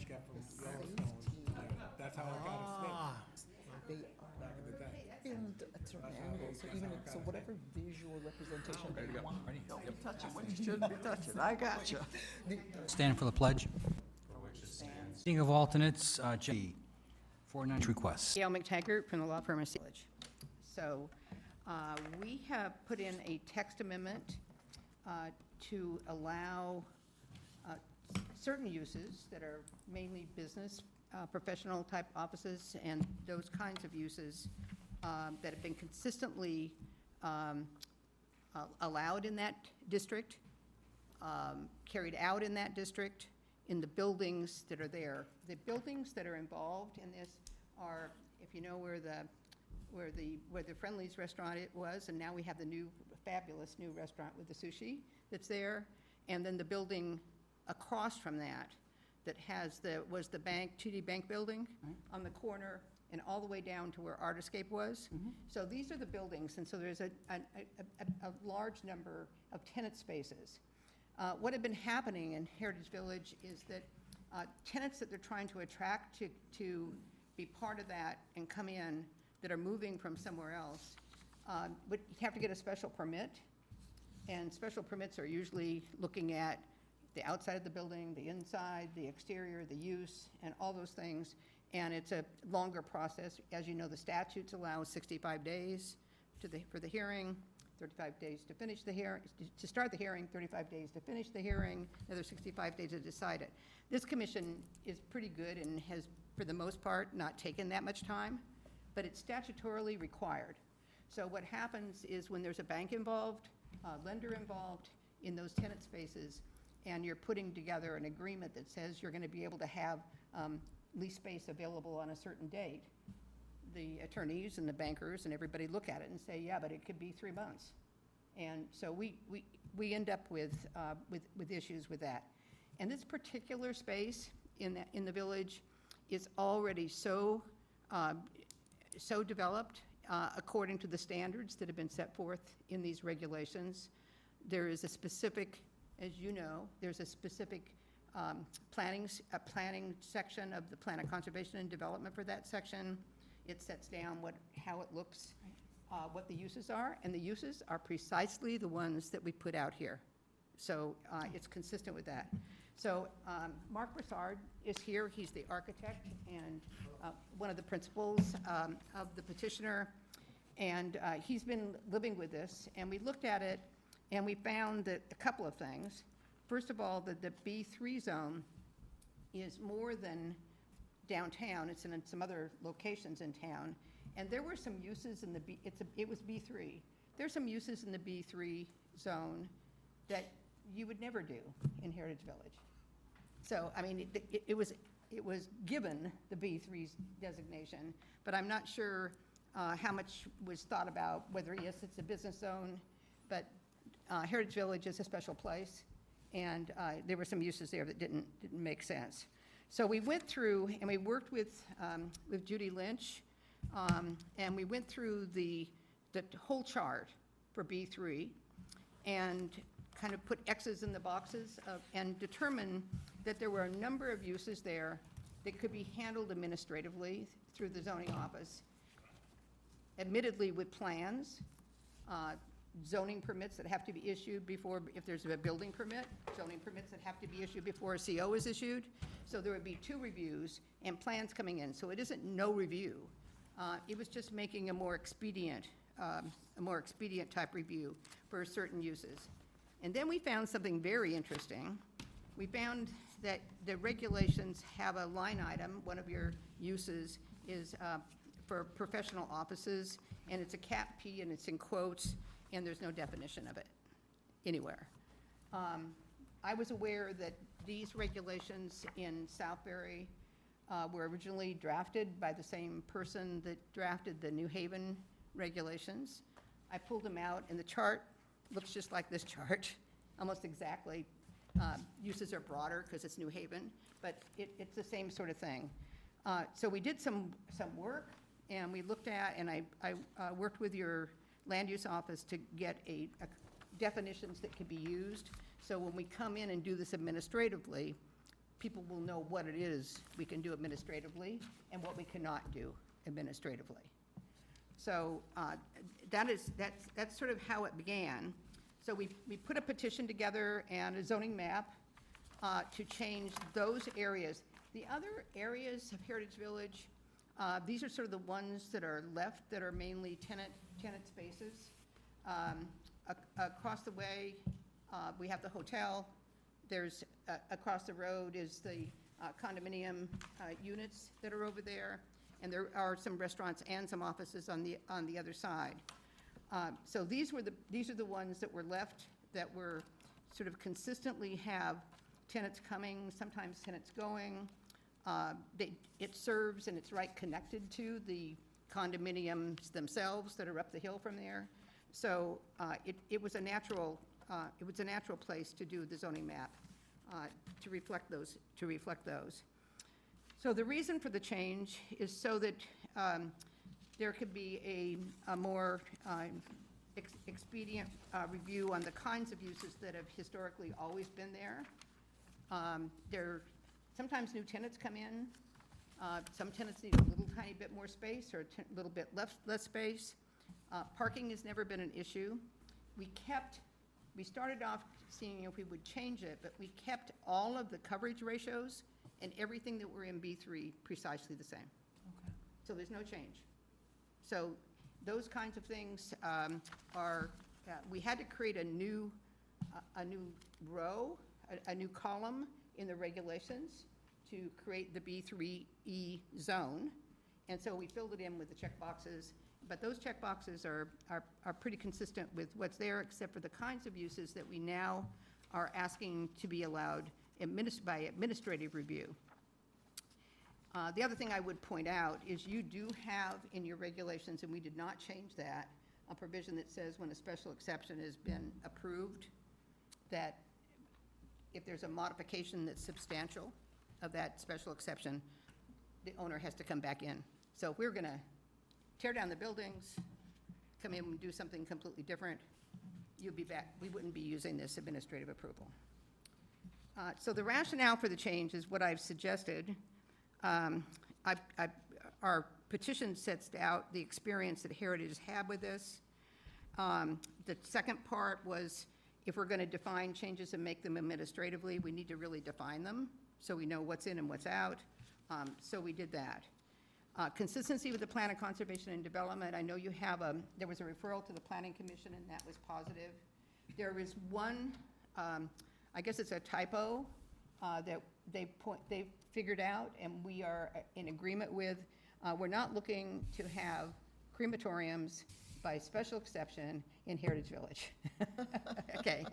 got from Yellowstone. That's how it got its name They back in the day. filmed at certain angles, so even, so whatever visual representation they want. Don't be touching what you shouldn't be touching, I got you. Stand for the pledge. Seeing of alternates, G, 49 requests. Gail McTaggart from the law firm of Seelig. So we have put in a text amendment to allow certain uses that are mainly business, professional type offices, and those kinds of uses that have been consistently allowed in that district, carried out in that district, in the buildings that are there. The buildings that are involved in this are, if you know where the Friendly's restaurant it was, and now we have the new, fabulous new restaurant with the sushi that's there, and then the building across from that, that was the bank, TD Bank building on the corner, and all the way down to where Artiscape was. So these are the buildings, and so there's a large number of tenant spaces. What had been happening in Heritage Village is that tenants that they're trying to attract to be part of that and come in, that are moving from somewhere else, would have to get a special permit. And special permits are usually looking at the outside of the building, the inside, the exterior, the use, and all those things. And it's a longer process. As you know, the statutes allow 65 days for the hearing, 35 days to finish the hearing, to start the hearing, 35 days to finish the hearing, another 65 days to decide it. This commission is pretty good and has, for the most part, not taken that much time, but it's statutorily required. So what happens is when there's a bank involved, a lender involved in those tenant spaces, and you're putting together an agreement that says you're going to be able to have lease space available on a certain date, the attorneys and the bankers and everybody look at it and say, yeah, but it could be 3 months. And so we end up with issues with that. And this particular space in the village is already so developed according to the standards that have been set forth in these regulations. There is a specific, as you know, there's a specific planning section of the Plan of Conservation and Development for that section. It sets down how it looks, what the uses are, and the uses are precisely the ones that we put out here. So it's consistent with that. So Mark Broussard is here. He's the architect and one of the principals of the petitioner. And he's been living with this. And we looked at it, and we found that a couple of things. First of all, that the B3 zone is more than downtown. It's in some other locations in town. And there were some uses in the it was B3. There's some uses in the B3 zone that you would never do in Heritage Village. So, I mean, it was given the B3 designation, but I'm not sure how much was thought about whether, yes, it's a business zone, but Heritage Village is a special place, and there were some uses there that didn't make sense. So we went through and we worked with Judy Lynch, and we went through the whole chart for B3 and kind of put X's in the boxes and determined that there were a number of uses there that could be handled administratively through the zoning office, admittedly with plans, zoning permits that have to be issued before, if there's a building permit, zoning permits that have to be issued before a CO is issued. So there would be 2 reviews and plans coming in. So it isn't no review. It was just making a more expedient type review for certain uses. And then we found something very interesting. We found that the regulations have a line item. One of your uses is for professional offices, and it's a cap P, and it's in quotes, and there's no definition of it anywhere. I was aware that these regulations in Southbury were originally drafted by the same person that drafted the New Haven regulations. I pulled them out, and the chart looks just like this chart, almost exactly. Uses are broader because it's New Haven, but it's the same sort of thing. So we did some work, and we looked at, and I worked with your land use office to get definitions that could be used. So when we come in and do this administratively, people will know what it is we can do administratively and what we cannot do administratively. So that's sort of how it began. So we put a petition together and a zoning map to change those areas. The other areas of Heritage Village, these are sort of the ones that are left that are mainly tenant spaces. Across the way, we have the hotel. There's, across the road is the condominium units that are over there. And there are some restaurants and some offices on the other side. So these are the ones that were left that were sort of consistently have tenants coming, sometimes tenants going. It serves and it's right connected to the condominiums themselves that are up the hill from there. So it was a natural place to do the zoning map to reflect those. So the reason for the change is so that there could be a more expedient review on the kinds of uses that have historically always been there. Sometimes new tenants come in. Some tenants need a little tiny bit more space or a little bit less space. Parking has never been an issue. We started off seeing if we would change it, but we kept all of the coverage ratios and everything that were in B3 precisely the same. Okay. So there's no change. So those kinds of things we had to create a new row, a new column in the regulations to create the B3E zone. And so we filled it in with the checkboxes, but those checkboxes are pretty consistent with what's there, except for the kinds of uses that we now are asking to be allowed by administrative review. The other thing I would point out is you do have in your regulations, and we did not change that, a provision that says when a special exception has been approved, that if there's a modification that's substantial of that special exception, the owner has to come back in. So if we're going to tear down the buildings, come in and do something completely different, you'll be back. We wouldn't be using this administrative approval. So the rationale for the change is what I've suggested. Our petition sets out the experience that Heritage had with this. The second part was if we're going to define changes and make them administratively, we need to really define them so we know what's in and what's out. So we did that. Consistency with the plan of conservation and development. I know you have there was a referral to the Planning Commission and that was positive. There is one, I guess it's a typo that they figured out and we are in agreement with. We're not looking to have crematoriums by special exception in Heritage Village. Okay,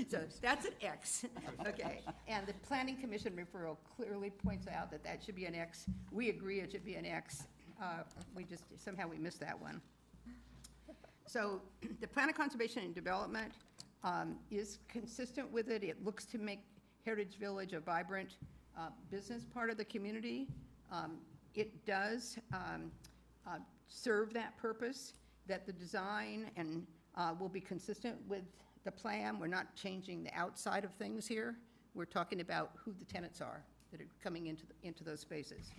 so that's an X, okay. And the Planning Commission referral clearly points out that that should be an X. We agree it should be an X. Somehow we missed that one. So the Plan of Conservation and Development is consistent with it. It looks to make Heritage Village a vibrant business part of the community. It does serve that purpose, that the design and will be consistent with the plan. We're not changing the outside of things here. We're talking about who the tenants are that are coming into those spaces.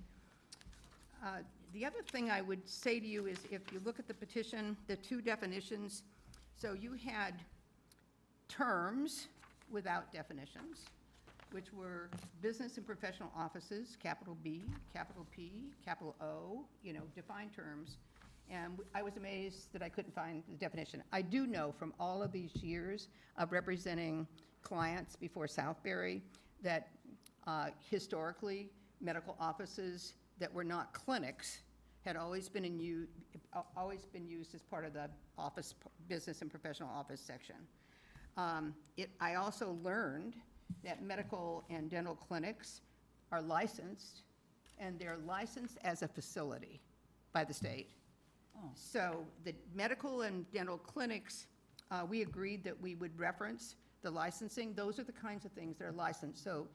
The other thing I would say to you is if you look at the petition, the two definitions, so you had terms without definitions, which were business and professional offices, capital B, capital P, capital O, defined terms. And I was amazed that I couldn't find the definition. I do know from all of these years of representing clients before Southbury that historically medical offices that were not clinics had always been used as part of the office business and professional office section. I also learned that medical and dental clinics are licensed, and they're licensed as a facility by the state. Oh. So the medical and dental clinics, we agreed that we would reference the licensing. Those are the kinds of things that are licensed. So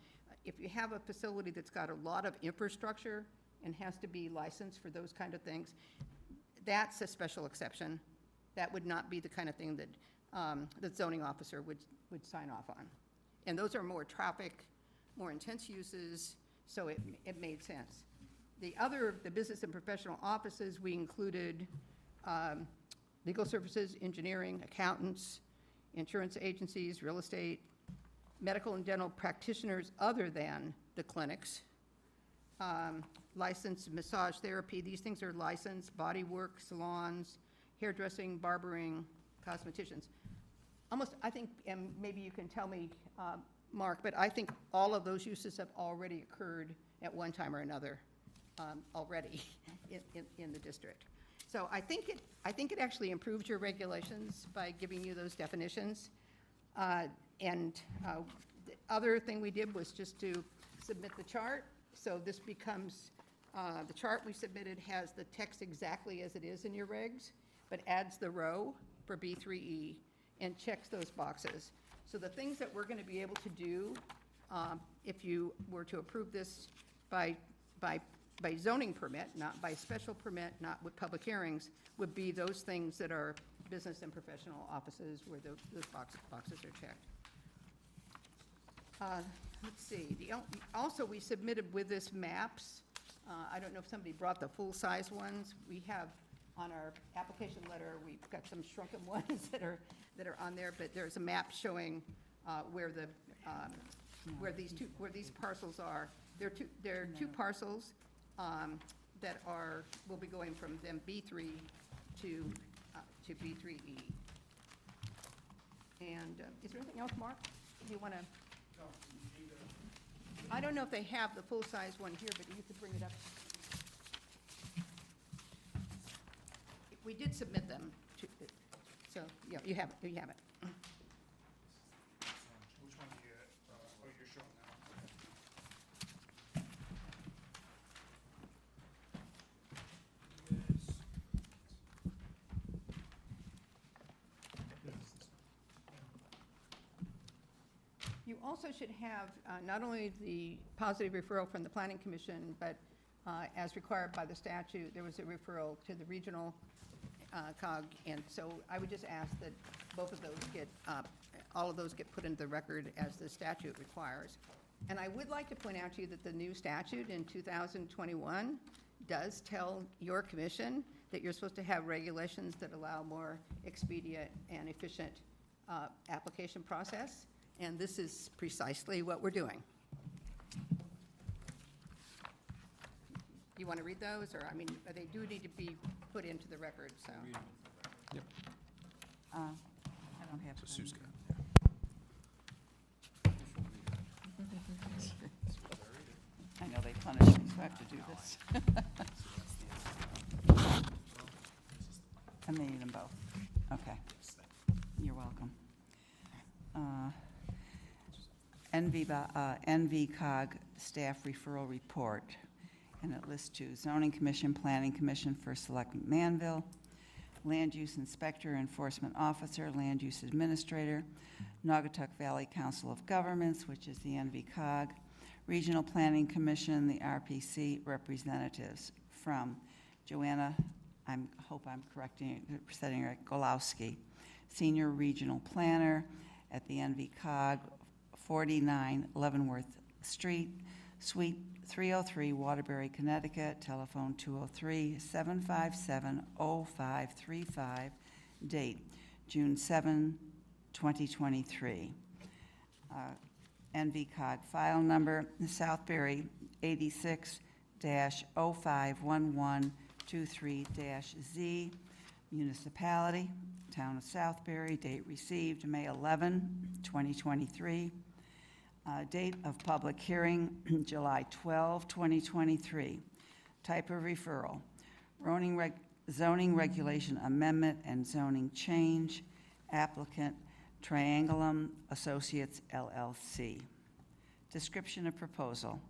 if you have a facility that's got a lot of infrastructure and has to be licensed for those kind of things, that's a special exception. That would not be the kind of thing that the zoning officer would sign off on. And those are more traffic more intense uses, so it made sense. The business and professional offices, we included legal services, engineering, accountants, insurance agencies, real estate, medical and dental practitioners other than the clinics, licensed massage therapy, these things are licensed, body work, salons, hairdressing, barbering, cosmeticians. Almost, I think, and maybe you can tell me, Mark, but I think all of those uses have already occurred at one time or another already in the district. So I think it actually improved your regulations by giving you those definitions. And the other thing we did was just to submit the chart. So this becomes, the chart we submitted has the text exactly as it is in your regs, but adds the row for B3E and checks those boxes. So the things that we're going to be able to do, if you were to approve this by zoning permit, not by special permit, not with public hearings, would be those things that are business and professional offices where those boxes are checked. Let's see, also we submitted with this maps. I don't know if somebody brought the full-size ones. We have on our application letter, we've got some shrunken ones that are on there, but there's a map showing where these parcels are. There are two parcels that will be going from them B3 to B3E. And is there anything else, Mark? Do you want to? No, you need I don't know if they have the full-size one here, but you could bring it up. We did submit them to, so, yeah, you have it. which one do you, oh, you're showing now. You also should have not only the positive referral from the Planning Commission, but as required by the statute, there was a referral to the regional COG, and so I would just ask that both of those all of those get put into the record as the statute requires. And I would like to point out to you that the new statute in 2021 does tell your commission that you're supposed to have regulations that allow more expedient and efficient application process, and this is precisely what we're doing. You want to read those, or, I mean, they do need to be put into the record, so. I don't have. So Sue's got it. I know they punish me, so I have to do this. I'm needing them both. Okay. You're welcome. NVCOG staff referral report. And it lists two: Zoning Commission, Planning Commission for Select Manville, Land Use Inspector, Enforcement Officer, Land Use Administrator, Naugatuck Valley Council of Governments, which is the NVCOG, Regional Planning Commission, the RPC representatives from Joanna, I hope I'm setting her right, Golowski, Senior Regional Planner at the NVCOG, 49 Leavenworth Street, Suite 303, Waterbury, Connecticut, telephone 203-757-0535, date June 7, 2023. NVCOG file number Southbury 86-051123-Z, municipality, town of Southbury, date received May 11, 2023. Date of public hearing, July 12, 2023. Type of referral, zoning regulation amendment and zoning change. Applicant, Triangulum Associates LLC. Description of proposal.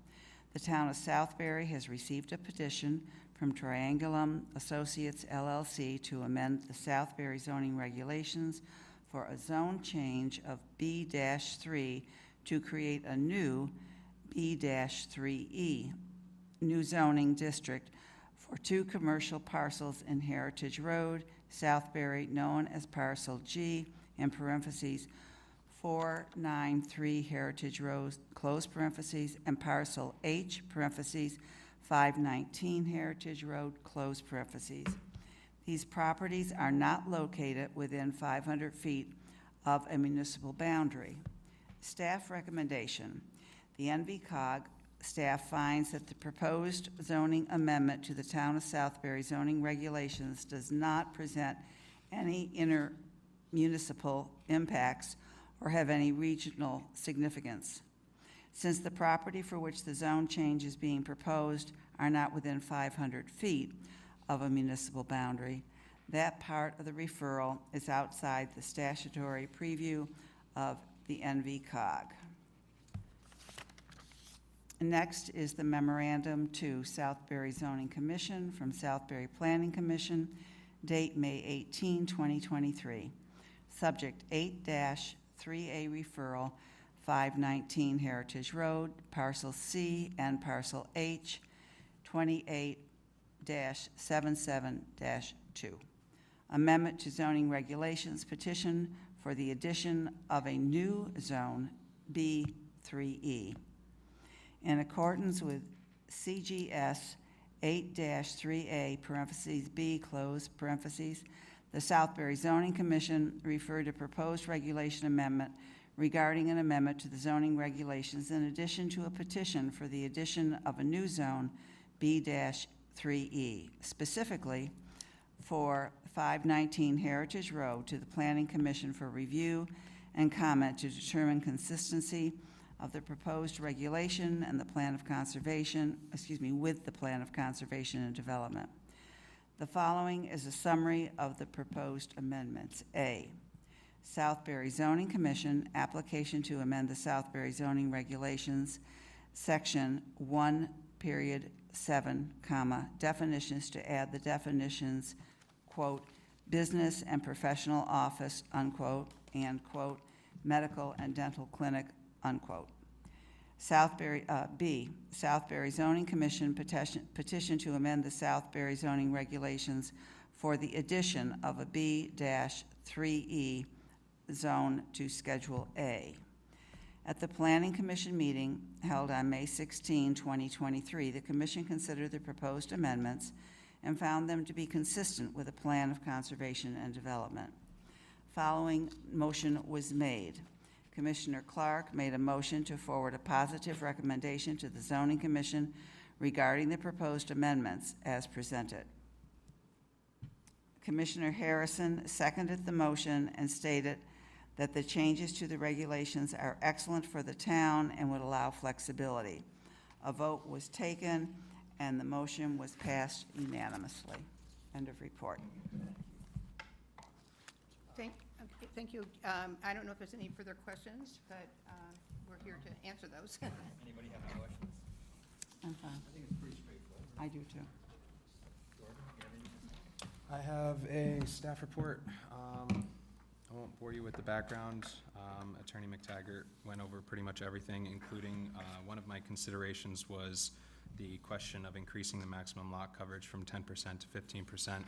The town of Southbury has received a petition from Triangulum Associates LLC to amend the Southbury zoning regulations for a zone change of B-3 to create a new B-3E, new zoning district for two commercial parcels in Heritage Road, Southbury, known as Parcel G, in parentheses, 493 Heritage Road, close parentheses, and parcel H, parentheses, 519 Heritage Road, close parentheses. These properties are not located within 500 feet of a municipal boundary. Staff recommendation. The NVCOG staff finds that the proposed zoning amendment to the Town of Southbury zoning regulations does not present any intermunicipal impacts or have any regional significance. Since the property for which the zone change is being proposed are not within 500 feet of a municipal boundary, that part of the referral is outside the statutory preview of the NVCOG. Next is the memorandum to Southbury Zoning Commission from Southbury Planning Commission, date May 18, 2023. Subject 8-3A referral, 519 Heritage Road, parcel C and parcel H, 28-77-2. Amendment to zoning regulations petition for the addition of a new zone, B3E. In accordance with CGS 8-3A, parentheses, B, close parentheses, the Southbury Zoning Commission referred a proposed regulation amendment regarding an amendment to the zoning regulations in addition to a petition for the addition of a new zone, B-3E, specifically for 519 Heritage Road to the Planning Commission for review and comment to determine consistency of the proposed regulation and the plan of conservation, with the plan of conservation and development. The following is a summary of the proposed amendments. A, Southbury Zoning Commission, application to amend the Southbury zoning regulations, section 1.7, definitions to add the definitions, quote, business and professional office, unquote, and, quote, medical and dental clinic, unquote. B, Southbury Zoning Commission petition to amend the Southbury zoning regulations for the addition of a B-3E zone to Schedule A. At the Planning Commission meeting held on May 16, 2023, the Commission considered the proposed amendments and found them to be consistent with a plan of conservation and development. Following motion was made. Commissioner Clark made a motion to forward a positive recommendation to the Zoning Commission regarding the proposed amendments as presented. Commissioner Harrison seconded the motion and stated that the changes to the regulations are excellent for the town and would allow flexibility. A vote was taken and the motion was passed unanimously. End of report. Thank you. I don't know if there's any further questions, but we're here to answer those. Anybody have any questions? I'm fine. I think it's pretty straightforward. I do too. Jordan, you have anything? I have a staff report. I won't bore you with the background. Attorney McTaggart went over pretty much everything, including one of my considerations was the question of increasing the maximum lot coverage from 10% to 15%.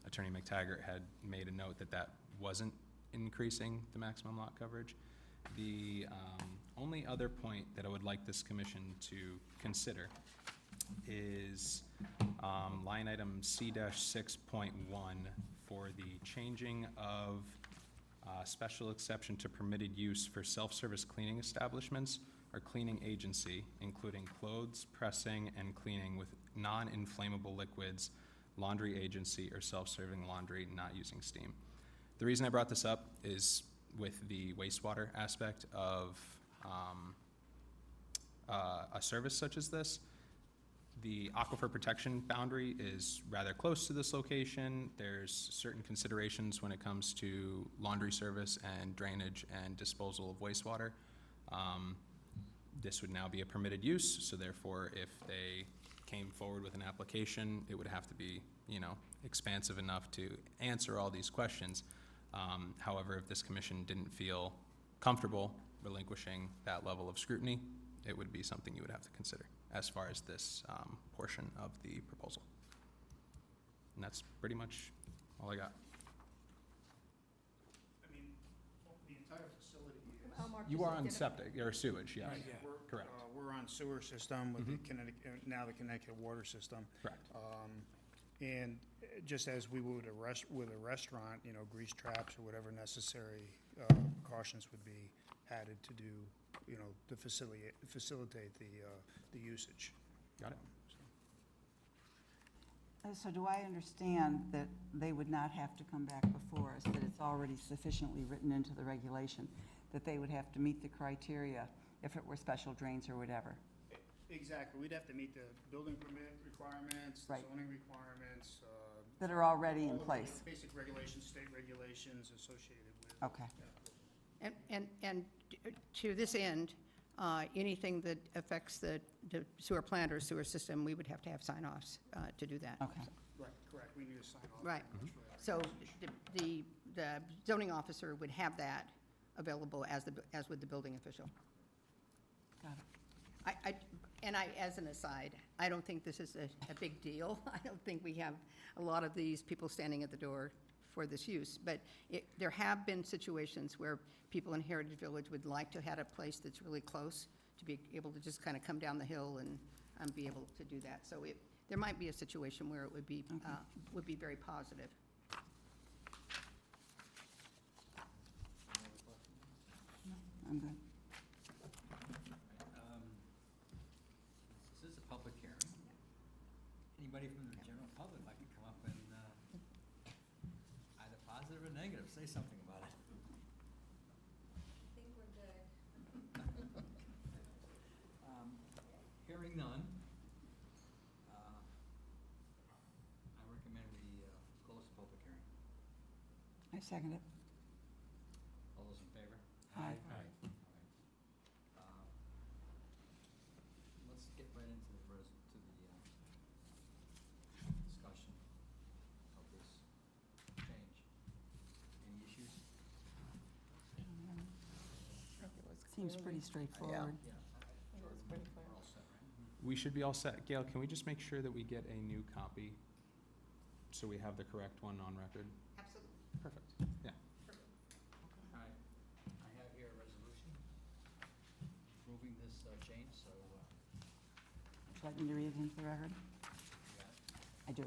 Attorney McTaggart had made a note that that wasn't increasing the maximum lot coverage. The only other point that I would like this commission to consider is line item C-6.1 for the changing of special exception to permitted use for self-service cleaning establishments or cleaning agency, including clothes, pressing, and cleaning with non-inflammable liquids, laundry agency, or self-serving laundry not using steam. The reason I brought this up is with the wastewater aspect of a service such as this. The aquifer protection boundary is rather close to this location. There's certain considerations when it comes to laundry service and drainage and disposal of wastewater. This would now be a permitted use, so therefore if they came forward with an application, it would have to be, expansive enough to answer all these questions. However, if this commission didn't feel comfortable relinquishing that level of scrutiny, it would be something you would have to consider as far as this portion of the proposal. And that's pretty much all I got. I mean, the entire facility You are on septic, or sewage, yes. Right, yeah. Correct. We're on sewer system with the Connecticut, now the Connecticut water system. Correct. And just as we would with a restaurant, you know, grease traps or whatever necessary precautions would be added to do, you know, to facilitate the usage. Got it. So do I understand that they would not have to come back before us, that it's already sufficiently written into the regulation, that they would have to meet the criteria if it were special drains or whatever? Exactly, we'd have to meet the building permit requirements, the Right. zoning requirements. That are already all in of the place? Basic regulations, state regulations associated with. Okay. And to this end, anything that affects the sewer plant or sewer system, we would have to have sign-offs to do that. Okay. Right, correct, we need to sign off. Right. for that. So the zoning officer would have that available as with the building official. Got it. As an aside, I don't think this is a big deal. I don't think we have a lot of these people standing at the door for this use. But there have been situations where people in Heritage Village would like to have a place that's really close, to be able to just kind of come down the hill and be able to do that. So there might be a situation where it would be very positive. I'm good. This is a public hearing. Anybody from the general public like to come up and, either positive or negative, say something about it. I think we're good. Hearing none, I recommend we close the public hearing. I second it. All those in favor? Aye. All right. Let's get right into the discussion of this change. Any issues? Seems pretty straightforward. Yeah. We're all set, right? We should be all set. Gail, can we just make sure that we get a new copy so we have the correct one on record? Absolutely. Perfect, yeah. All right. I have here a resolution approving this change, so, Would you like me to read it into the record? you got it? I do.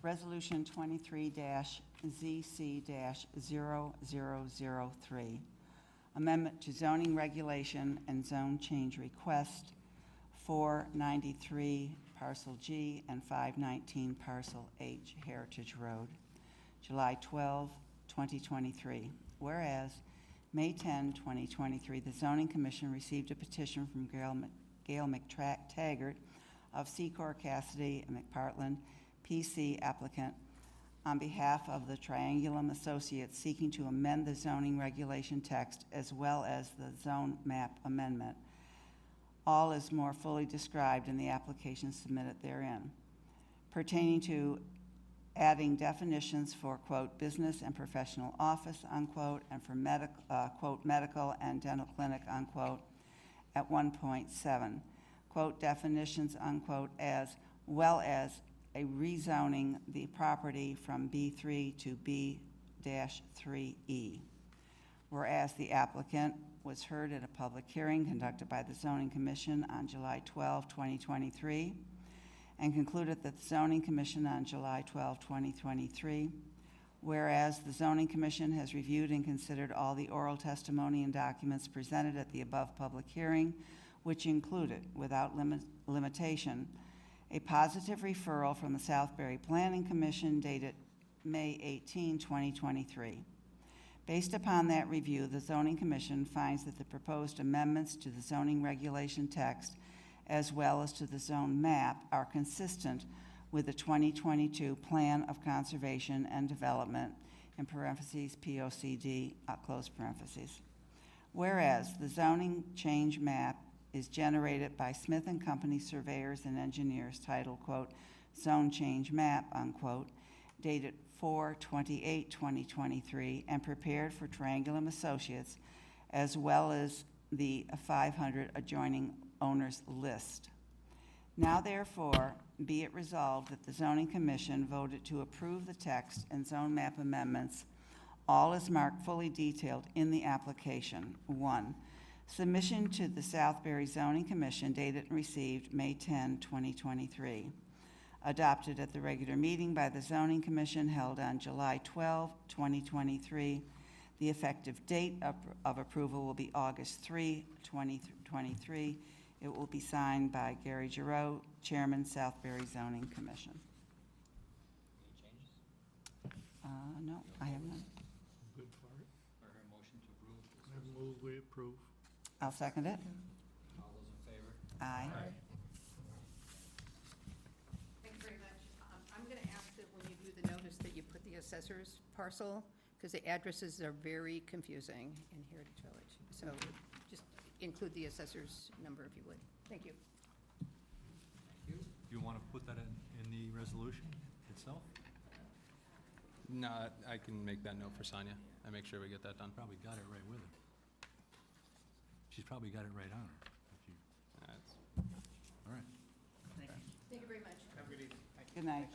Resolution 23-ZC-0003, amendment to zoning regulation and zone change request, 493 Parcel G and 519 Parcel H Heritage Road, July 12, 2023. Whereas, May 10, 2023, the Zoning Commission received a petition from Gail McTaggart of Secor Cassidy and McPartland, PC applicant, on behalf of the Triangulum Associates seeking to amend the zoning regulation text as well as the zone map amendment. All is more fully described in the application submitted therein, pertaining to adding definitions for, quote, business and professional office, unquote, and for quote, medical and dental clinic, unquote, at 1.7, quote, definitions, unquote, as well as a rezoning the property from B3 to B-3E. Whereas the applicant was heard at a public hearing conducted by the Zoning Commission on July 12, 2023, and concluded that the Zoning Commission on July 12, 2023, whereas the Zoning Commission has reviewed and considered all the oral testimony and documents presented at the above public hearing, which included, without limitation, a positive referral from the Southbury Planning Commission dated May 18, 2023. Based upon that review, the Zoning Commission finds that the proposed amendments to the zoning regulation text as well as to the zone map are consistent with the 2022 Plan of Conservation and Development, in parentheses, POCD, close parentheses. Whereas the zoning change map is generated by Smith & Company surveyors and engineers titled, quote, Zone Change Map, unquote, dated 4/28/2023, and prepared for Triangulum Associates, as well as the 500 adjoining owners list. Now therefore, be it resolved that the Zoning Commission voted to approve the text and zone map amendments, All is marked fully detailed in the application. 1, submission to the Southbury Zoning Commission dated and received May 10, 2023. Adopted at the regular meeting by the Zoning Commission held on July 12, 2023. The effective date of approval will be August 3, 2023. It will be signed by Gary Giroux, Chairman, Southbury Zoning Commission. Any changes? No, I have none. Good for it. Or a motion to approve? I move we approve. I'll second it. All those in favor? Aye. Thank you very much. I'm going to ask that when you do the notice that you put the assessor's parcel, because the addresses are very confusing in Heritage Village. So just include the assessor's number if you would. Thank you. Thank you. You want to put that in the resolution itself? No, I can make that note for Sonia. I make sure we get that done. Probably got it right with her. She's probably got it right on her. if you- That's- All right. Thank you very much. Have a good evening. Good night.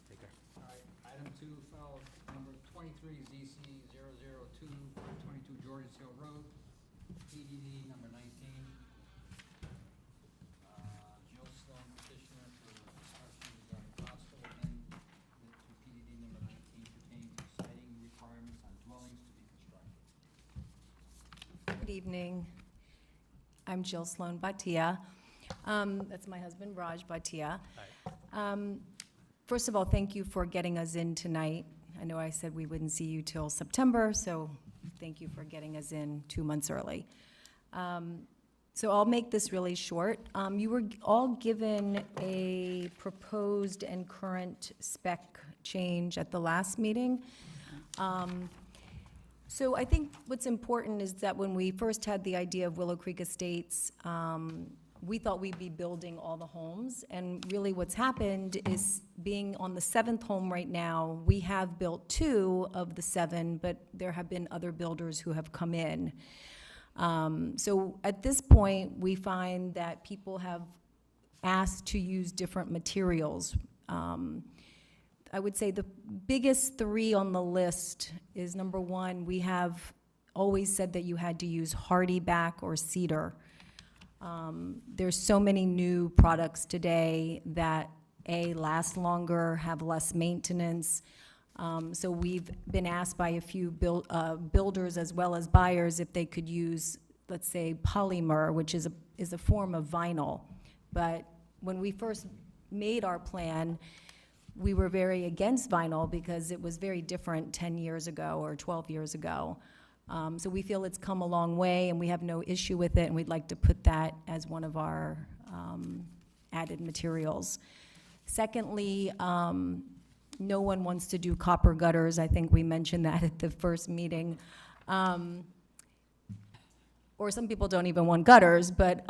Take care. All right, item 2, file number 23 ZC 002, 22 Georges Hill Road, PDD number 19. Jill Sloan petitioner for instruction regarding possible amendment to PDD number 19 pertaining to siting requirements on dwellings to be constructed. Good evening. I'm Jill Sloan Bhatia. That's my husband, Raj Bhatia. First of all, thank you for getting us in tonight. I know I said we wouldn't see you till September, so thank you for getting us in 2 months early. So I'll make this really short. You were all given a proposed and current spec change at the last meeting. So I think what's important is that when we first had the idea of Willow Creek Estates, we thought we'd be building all the homes, and really what's happened is, being on the 7th home right now, we have built 2 of the 7, but there have been other builders who have come in. So at this point, we find that people have asked to use different materials. I would say the biggest 3 on the list is, number 1, we have always said that you had to use hardy back or cedar. There's so many new products today that, A, last longer, have less maintenance. So we've been asked by a few builders as well as buyers if they could use, let's say, polymer, which is a form of vinyl. But when we first made our plan, we were very against vinyl because it was very different 10 years ago or 12 years ago. So we feel it's come a long way, and we have no issue with it, and we'd like to put that as one of our added materials. Secondly, no one wants to do copper gutters. I think we mentioned that at the first meeting. Or some people don't even want gutters, but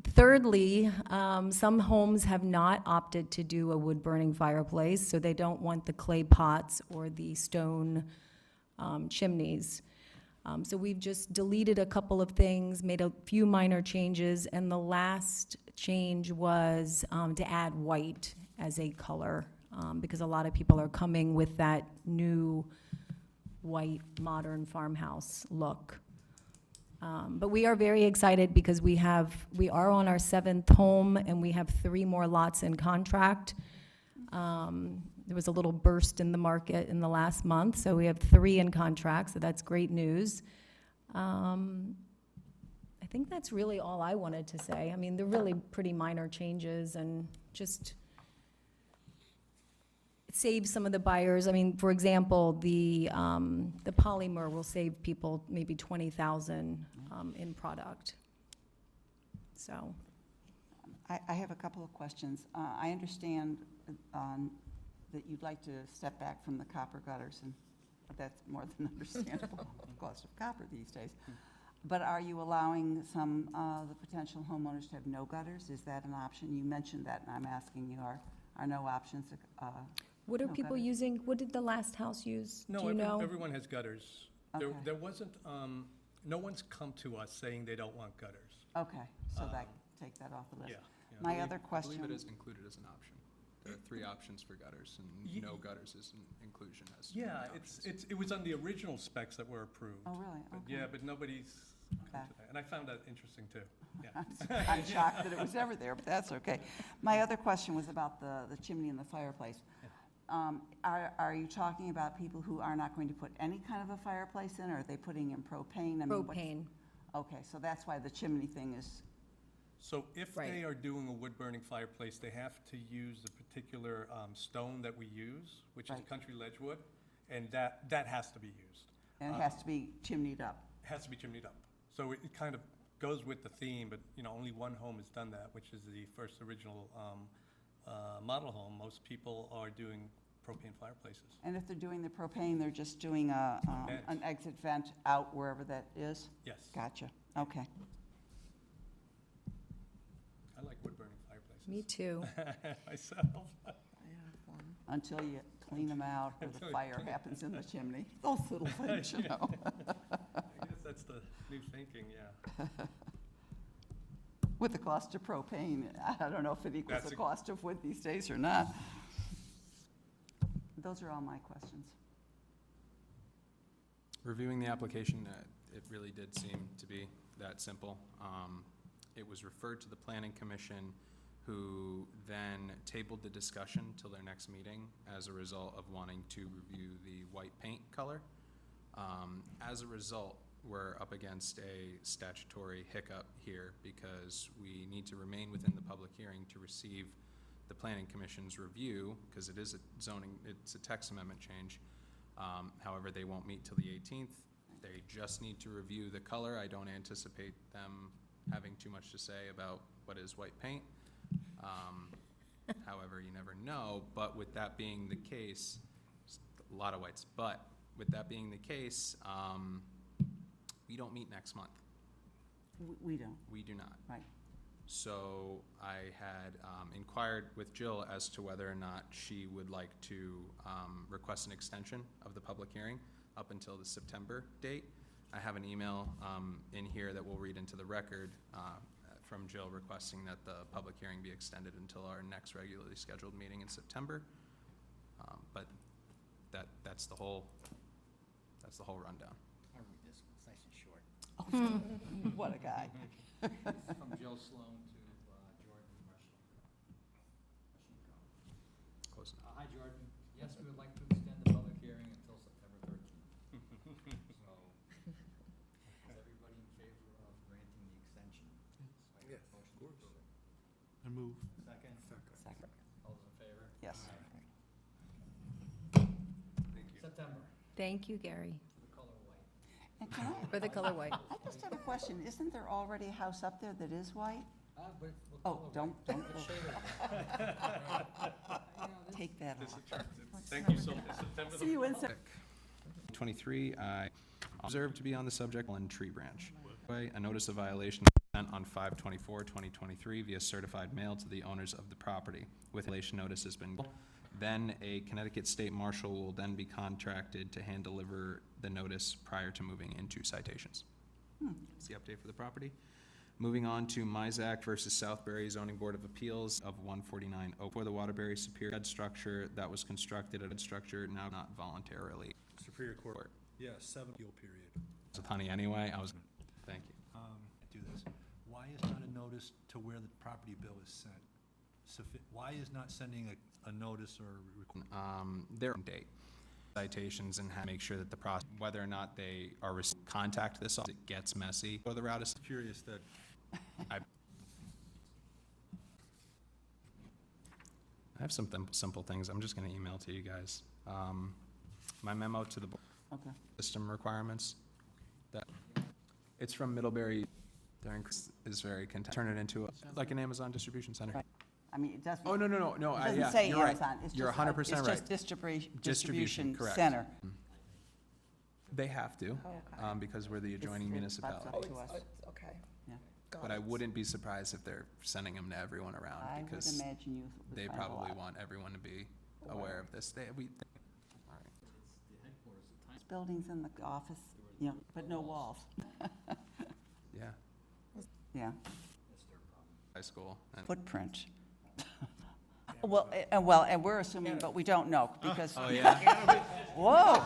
thirdly, some homes have not opted to do a wood-burning fireplace, so they don't want the clay pots or the stone chimneys. So we've just deleted a couple of things, made a few minor changes, and the last change was to add white as a color, because a lot of people are coming with that new white modern farmhouse look. But we are very excited because we are on our 7th home, and we have 3 more lots in contract. There was a little burst in the market in the last month, so we have 3 in contract, so that's great news. I think that's really all I wanted to say. I mean, they're really pretty minor changes, and just save some of the buyers. I mean, for example, the polymer will save people maybe $20,000 in product. So. I have a couple of questions. I understand that you'd like to step back from the copper gutters, and that's more than understandable, the cost of copper these days. But are you allowing some of the potential homeowners to have no gutters? Is that an option? You mentioned that, and I'm asking you, are no options? What are No people gutters. using? What did the last house use? No, Do you know? everyone has gutters. Okay. There wasn't, no one's come to us saying they don't want gutters. Okay, so take that off the list. Yeah. My I other believe question. it is included as an option. There are three options for gutters, Ye- and no gutters is an inclusion as Yeah, three it's, options. it was on the original specs that were approved. Oh, really? But Okay. yeah, but nobody's come Okay. to that, and I found that interesting too, yeah. I'm shocked that it was ever there, but that's okay. My other question was about the chimney and the fireplace. Are you talking about people who are not going to put any kind of a fireplace in, or are they putting in propane? I mean, what's- Propane. Okay, so that's why the chimney thing is, So if Right. they are doing a wood-burning fireplace, they have to use the particular stone that we use, which is Right. country ledgewood, and that has to be used. and it has to be chimneyed up. It has to be chimneyed up. So it kind of goes with the theme, but, only one home has done that, which is the first original model home. Most people are doing propane fireplaces. And if they're doing the propane, they're just doing Vent. an exit vent out wherever that is? Yes, Gotcha, okay. I like wood-burning fireplaces. Me too. Myself. Until you clean them out, or the Until you fire happens in the chimney. Those little things, you know. I guess that's the new thinking, yeah. With the cost of propane, I don't know if it equals That's the a- cost of wood these days or not. Those are all my questions. Reviewing the application, it really did seem to be that simple. It was referred to the planning commission, who then tabled the discussion till their next meeting as a result of wanting to review the white paint color. As a result, we're up against a statutory hiccup here because we need to remain within the public hearing to receive the planning commission's review, because it is a zoning, it's a text amendment change. However, they won't meet till the 18th. They just need to review the color. I don't anticipate them having too much to say about what is white paint. However, you never know, but with that being the case, a lot of whites, but with that being the case, we don't meet next month. We don't, We do not. right. So I had inquired with Jill as to whether or not she would like to request an extension of the public hearing up until the September date. I have an email in here that we'll read into the record from Jill requesting that the public hearing be extended until our next regularly scheduled meeting in September. But that's the whole rundown. I'll read this, it's nice and short. What a guy. From Jill Sloan to Jordan Marshenko. Close enough. Hi, Jordan. Yes, we would like to extend the public hearing until September 13th. So, is everybody in favor of granting the extension? Yes, Motion of to course. approve it. I move. Second? Second, All those in favor? yes. Thank you. September, Thank you, Gary, the color white. And can I, for the color white. I just have a question. Isn't there already a house up there that is white? But what Oh, color don't, white? don't, What shade of it? take that off. Thank you so much. September See you in September. 23, I observed to be on the subject on Tree Branch. A notice of violation sent on 5/24/2023 via certified mail to the owners of the property. With violation notice has been, then a Connecticut State Marshal will then be contracted to hand deliver the notice prior to moving into citations. That's the update for the property. Moving on to Mizak versus Southbury Zoning Board of Appeals of 149 Oak, for the Waterbury Superior Head structure that was constructed at a structure now not voluntarily. Superior Court, yeah, 7 appeal period. With honey anyway, thank you. Do this. Why is not a notice to where the property bill is sent? Why is not sending a notice or Their date citations and make sure that the process, whether or not they are contact this, it gets messy, or the route is curious that I have some simple things I'm just gonna email to you guys. My memo to the board Okay. system requirements, that, it's from Middlebury, is very turn it into like an Amazon distribution center. Right. I mean, it doesn't. Oh, no, It yeah, doesn't say you're right. Amazon. It's You're just 100% It's right. just distribution Distribution, correct. center. They have to, because we're the adjoining It's- it butts municipality. up to us. Okay. Yeah. But I wouldn't be surprised if they're sending them to everyone I around, would because imagine you would they find a probably lot. want everyone to be aware of this. All right. It's the headquarters, the time. Buildings in the office, you know, but no walls. Yeah, Yeah, That's their problem. high school, and footprint. Well, and we're assuming, but we don't know, because, Oh, yeah? whoa,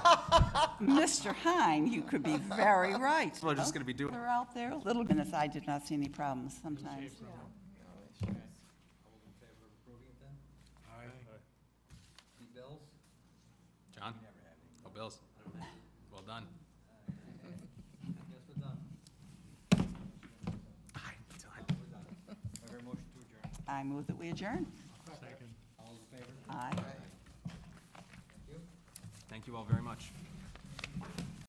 Mr. Hine, you could be very right. We're just gonna be doing. They're out there, little minutes, I did not see any problems sometimes. All those in favor of approving it then? Any bills? John? Oh, Bills. Well done. I guess we're done. We're done. I hear a motion to adjourn. I move that we adjourn. All those in favor? Aye. Thank you. Thank you all very much.